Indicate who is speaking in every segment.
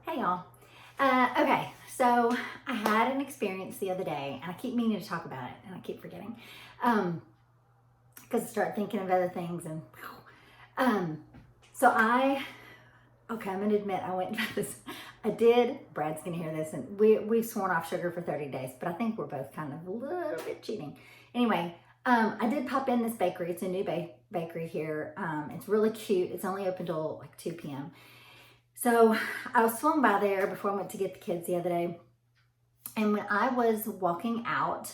Speaker 1: Hey y'all. Okay, so I had an experience the other day, and I keep meaning to talk about it, and I keep forgetting, because I start thinking of other things, and um, so I'm gonna admit I went to this. I did. Brad's gonna hear this, and we've sworn off sugar for 30 days, but I think we're both kind of a little bit cheating. Anyway, I did pop in this bakery. It's a new bakery here. It's really cute. It's only open till like 2 p.m. So I was swung by there before I went to get the kids the other day. And when I was walking out,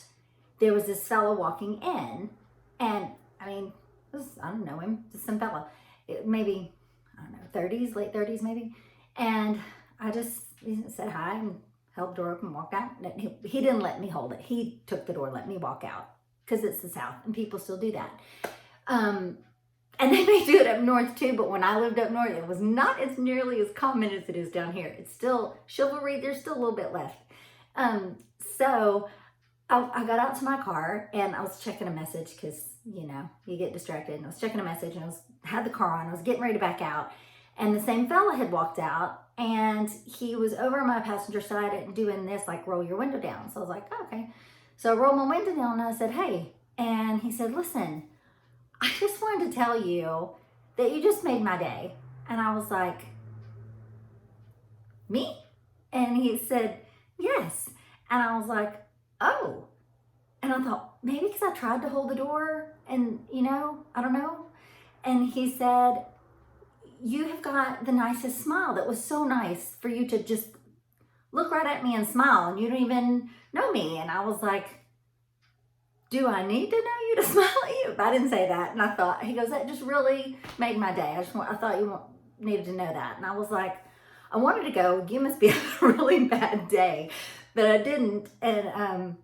Speaker 1: there was this fellow walking in. And I mean, I don't know him, just some fella. Maybe, I don't know, 30s, late 30s maybe. And I just said hi and held the door open and walked out. He didn't let me hold it. He took the door, let me walk out. Because it's the South and people still do that. And they may do it up north too, but when I lived up north, it was not as nearly as common as it is down here. It's still chivalry, there's still a little bit left. So I got out to my car and I was checking a message because, you know, you get distracted. And I was checking a message and had the car on. I was getting ready to back out. And the same fella had walked out and he was over on my passenger side and doing this, like roll your window down. So I was like, oh, okay. So I rolled my window down and I said, hey. And he said, listen, I just wanted to tell you that you just made my day. And I was like, me? And he said, yes. And I was like, oh. And I thought, maybe because I tried to hold the door and, you know, I don't know. And he said, you have got the nicest smile. That was so nice for you to just look right at me and smile. And you don't even know me. And I was like, do I need to know you to smile at you? I didn't say that. And I thought, he goes, that just really made my day. I thought you needed to know that. And I was like, I wanted to go, you must be having a really bad day, but I didn't. And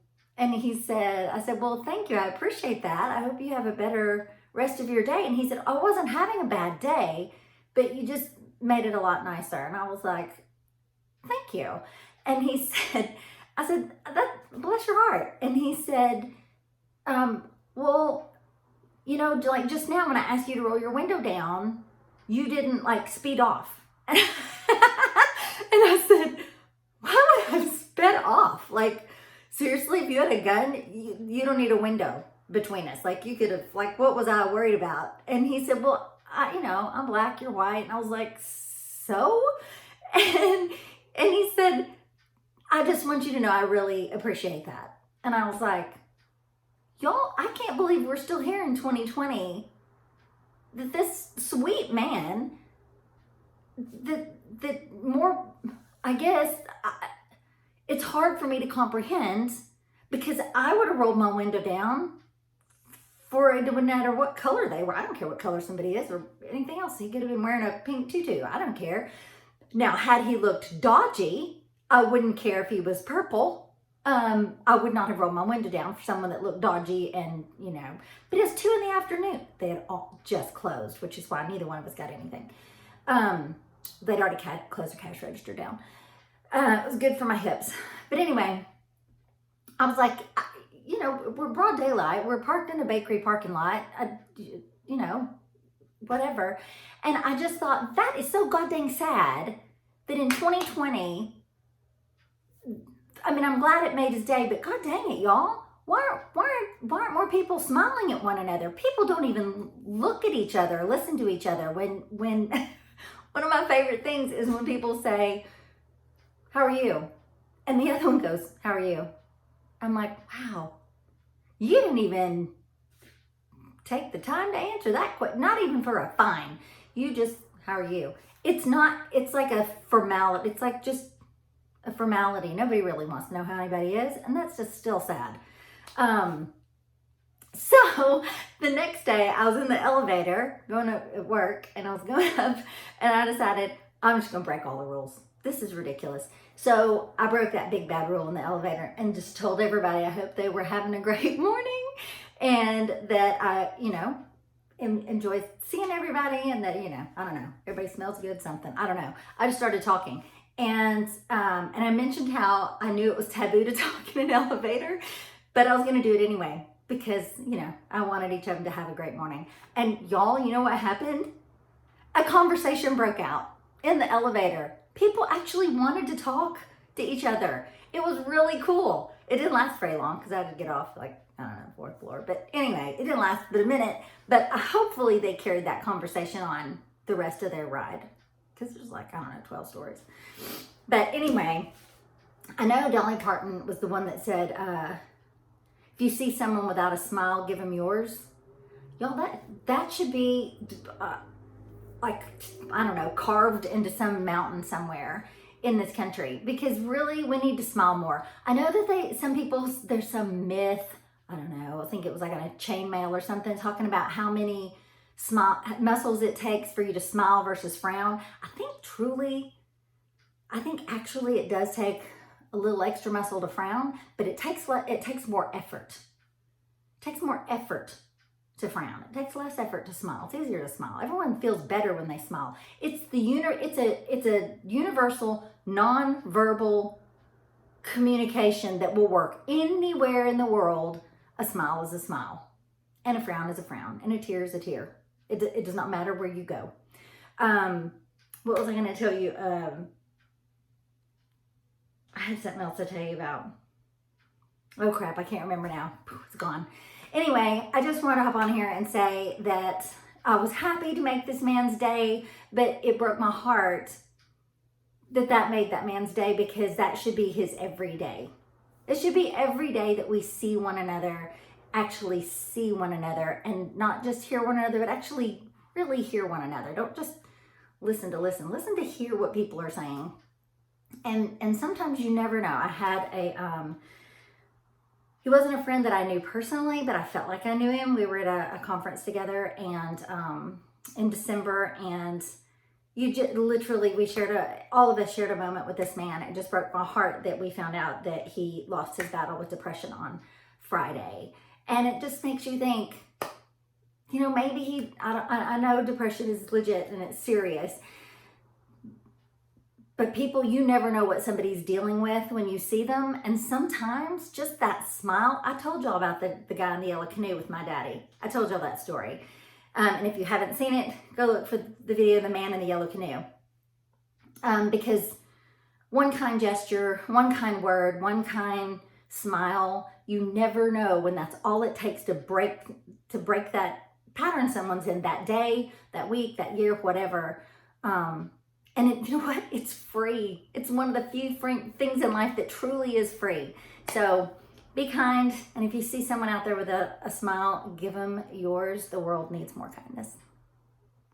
Speaker 1: he said, I said, well, thank you. I appreciate that. I hope you have a better rest of your day. And he said, I wasn't having a bad day, but you just made it a lot nicer. And I was like, thank you. And he said, I said, that bless your heart. And he said, well, you know, like just now when I asked you to roll your window down, you didn't like speed off. And I said, why would I have sped off? Like, seriously, if you had a gun, you don't need a window between us. Like you could have, like, what was I worried about? And he said, well, I'm black, you're white. And I was like, so? And he said, I just want you to know I really appreciate that. And I was like, y'all, I can't believe we're still here in 2020. That this sweet man, that more, I guess, it's hard for me to comprehend because I would have rolled my window down for it no matter what color they were. I don't care what color somebody is or anything else. He could have been wearing a pink tutu. I don't care. Now, had he looked dodgy, I wouldn't care if he was purple. I would not have rolled my window down for someone that looked dodgy and, you know, but it's 2 p.m. They had all just closed, which is why neither one of us got anything. They'd already closed their cash register down. It was good for my hips. But anyway, I was like, you know, we're broad daylight. We're parked in a bakery parking lot, you know, whatever. And I just thought that is so goddamn sad that in 2020, I mean, I'm glad it made his day, but god dang it, y'all. Why aren't more people smiling at one another? People don't even look at each other, listen to each other. When one of my favorite things is when people say, how are you? And the other one goes, how are you? I'm like, wow, you didn't even take the time to answer that quick. Not even for a fine. You just, how are you? It's like a formality. It's like just a formality. Nobody really wants to know how anybody is, and that's just still sad. So the next day I was in the elevator going to work and I was going up and I decided I'm just going to break all the rules. This is ridiculous. So I broke that big bad rule in the elevator and just told everybody I hope they were having a great morning and that I, you know, enjoy seeing everybody and that, you know, I don't know, everybody smells good, something. I don't know. I just started talking. And I mentioned how I knew it was taboo to talk in an elevator, but I was going to do it anyway because, you know, I wanted each of them to have a great morning. And y'all, you know what happened? A conversation broke out in the elevator. People actually wanted to talk to each other. It was really cool. It didn't last very long because I had to get off like, I don't know, fourth floor. But anyway, it didn't last but a minute. But hopefully they carried that conversation on the rest of their ride. Because it was like, I don't know, 12 stories. But anyway, I know Dolly Parton was the one that said, if you see someone without a smile, give them yours. Y'all, that should be like, I don't know, carved into some mountain somewhere in this country, because really we need to smile more. I know that some people, there's some myth, I don't know, I think it was like on a chainmail or something, talking about how many muscles it takes for you to smile versus frown. I think actually it does take a little extra muscle to frown, but it takes more effort. It takes more effort to frown. It takes less effort to smile. It's easier to smile. Everyone feels better when they smile. It's a universal non-verbal communication that will work anywhere in the world. A smile is a smile, and a frown is a frown, and a tear is a tear. It does not matter where you go. What was I going to tell you? I had something else to tell you about. Oh crap, I can't remember now. It's gone. Anyway, I just wanted to hop on here and say that I was happy to make this man's day, but it broke my heart that made that man's day, because that should be his every day. It should be every day that we see one another, actually see one another, and not just hear one another, but actually really hear one another. Don't just listen to hear what people are saying. And sometimes you never know. I had he wasn't a friend that I knew personally, but I felt like I knew him. We were at a conference together, and in December, and literally all of us shared a moment with this man. It just broke my heart that we found out that he lost his battle with depression on Friday. And it just makes you think, maybe I know depression is legit and it's serious, but people, you never know what somebody's dealing with when you see them. And sometimes just that smile. I told y'all about the guy in the yellow canoe with my daddy. I told y'all that story. And if you haven't seen it, go look for the video of the man in the yellow canoe. Because one kind gesture, one kind word, one kind smile, you never know when that's all it takes to break that pattern someone's in that day, that week, that year, whatever. And you know what? It's free. It's one of the few things in life that truly is free. So be kind. And if you see someone out there with a smile, give them yours. The world needs more kindness.